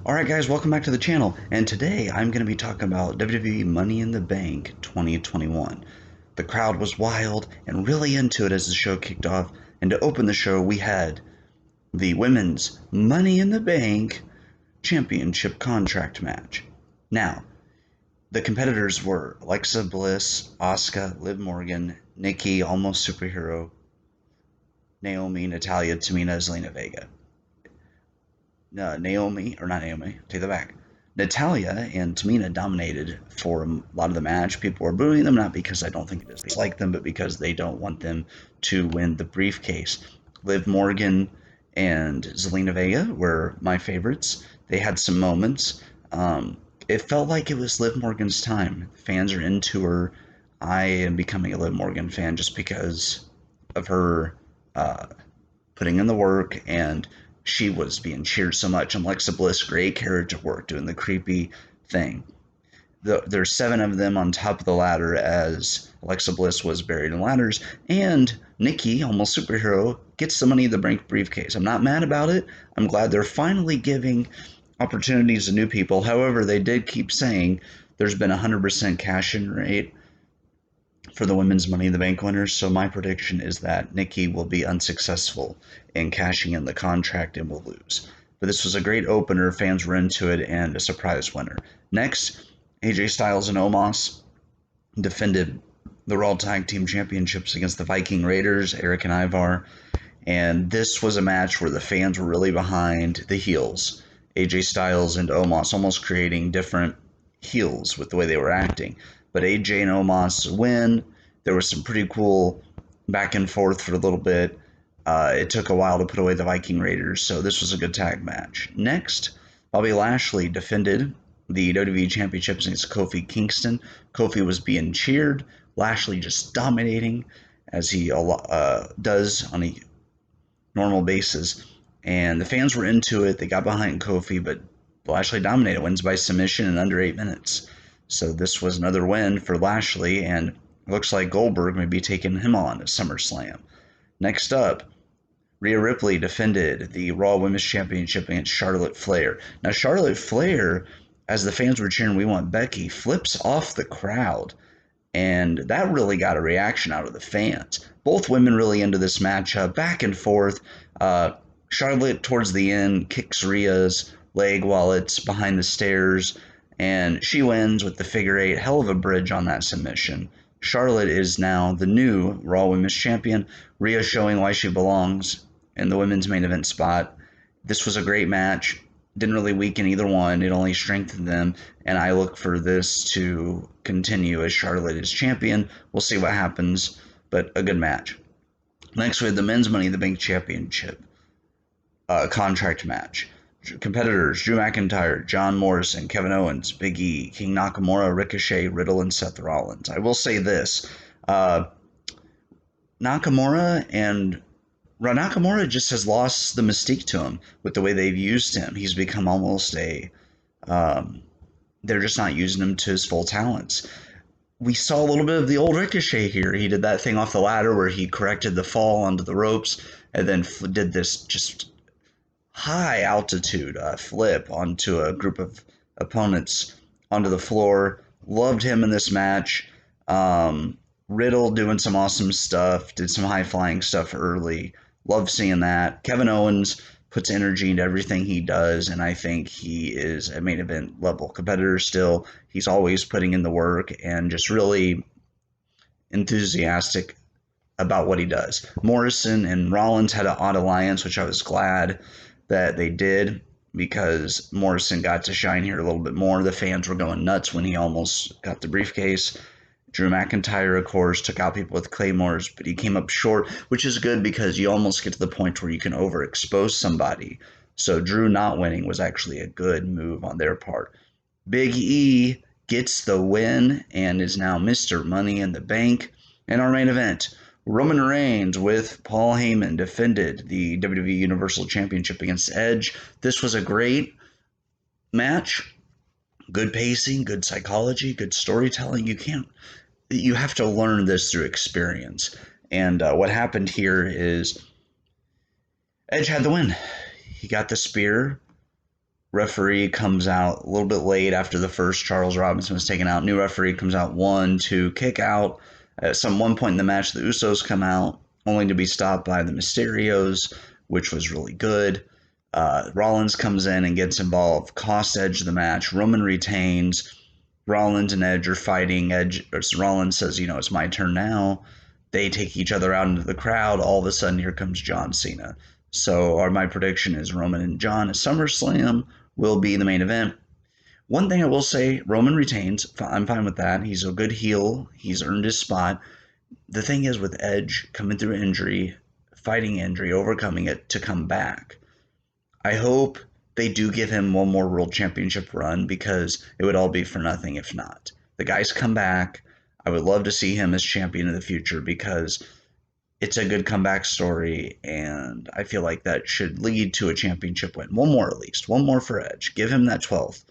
Alright guys, welcome back to the channel, and today I'm going to be talking about WWE Money in the Bank 2021. The crowd was wild and really into it as the show kicked off, and to open the show we had the Women's Money in the Bank Championship Contract match. Now, the competitors were Alexa Bliss, Asuka, Liv Morgan, Nikki, Almost Superhero, Naomi, Natalya, Tamina, Zelina Vega. Take that back. Natalya and Tamina dominated for a lot of the match. People were booing them, not because I don't think they dislike them, but because they don't want them to win the briefcase. Liv Morgan and Zelina Vega were my favorites. They had some moments. It felt like it was Liv Morgan's time. Fans are into her. I am becoming a Liv Morgan fan just because of her putting in the work, and she was being cheered so much. And Alexa Bliss, great character work, doing the creepy thing. There's 7 of them on top of the ladder as Alexa Bliss was buried in ladders, and Nikki, Almost Superhero, gets the Money in the Bank briefcase. I'm not mad about it. I'm glad they're finally giving opportunities to new people. However, they did keep saying there's been a 100% cash-in rate for the women's Money in the Bank winners, so my prediction is that Nikki will be unsuccessful in cashing in the contract and will lose. But this was a great opener, fans were into it, and a surprise winner. Next, AJ Styles and Omos defended the Raw Tag Team Championships against the Viking Raiders, Eric and Ivar, and this was a match where the fans were really behind the heels, AJ Styles and Omos, almost creating different heels with the way they were acting. But AJ and Omos win. There was some pretty cool back and forth for a little bit. It took a while to put away the Viking Raiders, so this was a good tag match. Next, Bobby Lashley defended the WWE Championships against Kofi Kingston. Kofi was being cheered. Lashley just dominating, as he does on a normal basis. And the fans were into it. They got behind Kofi, but Lashley dominated. Wins by submission in under 8 minutes. So this was another win for Lashley, and it looks like Goldberg may be taking him on at SummerSlam. Next up, Rhea Ripley defended the Raw Women's Championship against Charlotte Flair. Now, Charlotte Flair, as the fans were cheering, "We want Becky," flips off the crowd, and that really got a reaction out of the fans. Both women really into this matchup, back and forth. Charlotte, towards the end, kicks Rhea's leg while it's behind the stairs, and she wins with the figure 8. Hell of a bridge on that submission. Charlotte is now the new Raw Women's Champion. Rhea showing why she belongs in the women's main event spot. This was a great match. Didn't really weaken either one. It only strengthened them, and I look for this to continue as Charlotte is champion. We'll see what happens, but a good match. Next, we had the Men's Money in the Bank Championship contract match. Competitors: Drew McIntyre, John Morrison, Kevin Owens, Big E, King Nakamura, Ricochet, Riddle, and Seth Rollins. I will say this. Nakamura just has lost the mystique to him with the way they've used him. He's become almost they're just not using him to his full talents. We saw a little bit of the old Ricochet here. He did that thing off the ladder where he corrected the fall onto the ropes and then did this just high altitude flip onto a group of opponents onto the floor. Loved him in this match. Riddle doing some awesome stuff, did some high flying stuff early. Love seeing that. Kevin Owens puts energy into everything he does, and I think he is a main event level competitor still. He's always putting in the work and just really enthusiastic about what he does. Morrison and Rollins had an odd alliance, which I was glad that they did, because Morrison got to shine here a little bit more. The fans were going nuts when he almost got the briefcase. Drew McIntyre, of course, took out people with claymores, but he came up short, which is good because you almost get to the point where you can overexpose somebody. So Drew not winning was actually a good move on their part. Big E gets the win and is now Mr. Money in the Bank. In our main event, Roman Reigns with Paul Heyman defended the WWE Universal Championship against Edge. This was a great match. Good pacing, good psychology, good storytelling. You have to learn this through experience. And what happened here is Edge had the win. He got the spear. Referee comes out a little bit late after the first Charles Robinson was taken out. New referee comes out 1-2 kick out. At some one point in the match, the Usos come out, only to be stopped by the Mysterios, which was really good. Rollins comes in and gets involved, cost Edge the match. Roman retains. Rollins and Edge are fighting. Rollins says, it's my turn now. They take each other out into the crowd. All of a sudden, here comes John Cena. So my prediction is Roman and John at SummerSlam will be the main event. One thing I will say, Roman retains. I'm fine with that. He's a good heel. He's earned his spot. The thing is with Edge coming through injury, fighting injury, overcoming it to come back. I hope they do give him one more World Championship run because it would all be for nothing if not. The guy's come back. I would love to see him as champion in the future because it's a good comeback story, and I feel like that should lead to a championship win. One more at least. One more for Edge. Give him that 12th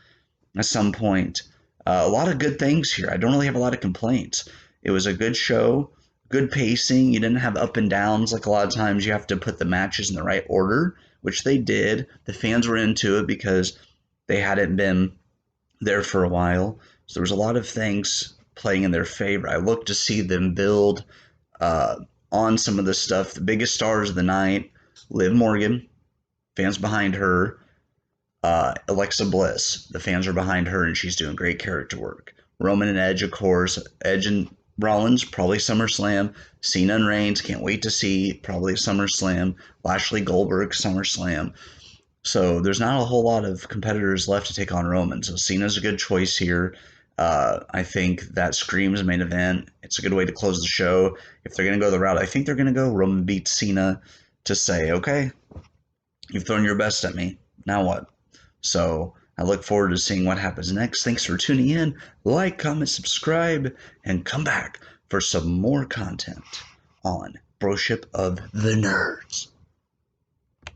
at some point. A lot of good things here. I don't really have a lot of complaints. It was a good show, good pacing. You didn't have up and downs like a lot of times you have to put the matches in the right order, which they did. The fans were into it because they hadn't been there for a while. So there was a lot of things playing in their favor. I look to see them build uh, on some of the stuff. The biggest stars of the night, Liv Morgan, fans behind her. Alexa Bliss, the fans are behind her, and she's doing great character work. Roman and Edge, of course. Edge and Rollins, probably SummerSlam. Cena and Reigns, can't wait to see, probably SummerSlam. Lashley Goldberg, SummerSlam. So there's not a whole lot of competitors left to take on Roman. So Cena's a good choice here. I think that screams main event. It's a good way to close the show. If they're going to go the route, I think they're going to go Roman beats Cena to say, okay, you've thrown your best at me. Now what? So I look forward to seeing what happens next. Thanks for tuning in. Like, comment, subscribe, and come back for some more content on Broship of the Nerds.